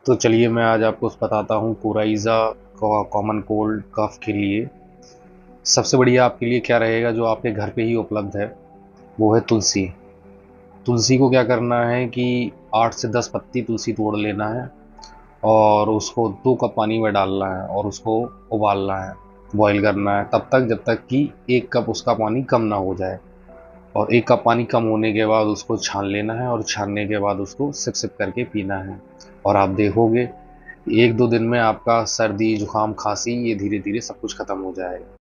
तो चलिए मैं आज आपको बताता हूँ कोराइज़ा कॉमन कोल्ड कफ के लिए सबसे बढ़िया आपके लिए क्या रहेगा जो आपके घर पे ही उपलब्ध है, वो है तुलसी। तुलसी को क्या करना है कि 8 से 10 पत्ती तुलसी तोड़ लेना है और उसको 2 कप पानी में डालना है और उसको उबालना है, बॉईल करना है तब तक जब तक कि 1 कप उसका पानी कम ना हो जाए। और 1 कप पानी कम होने के बाद उसको छान लेना है और छानने के बाद उसको सिप-सिप करके पीना है। और आप देखोगे 1-2 दिन में आपका सर्दी, जुकाम, खाँसी ये धीरे-धीरे सब कुछ खत्म हो जाएगा।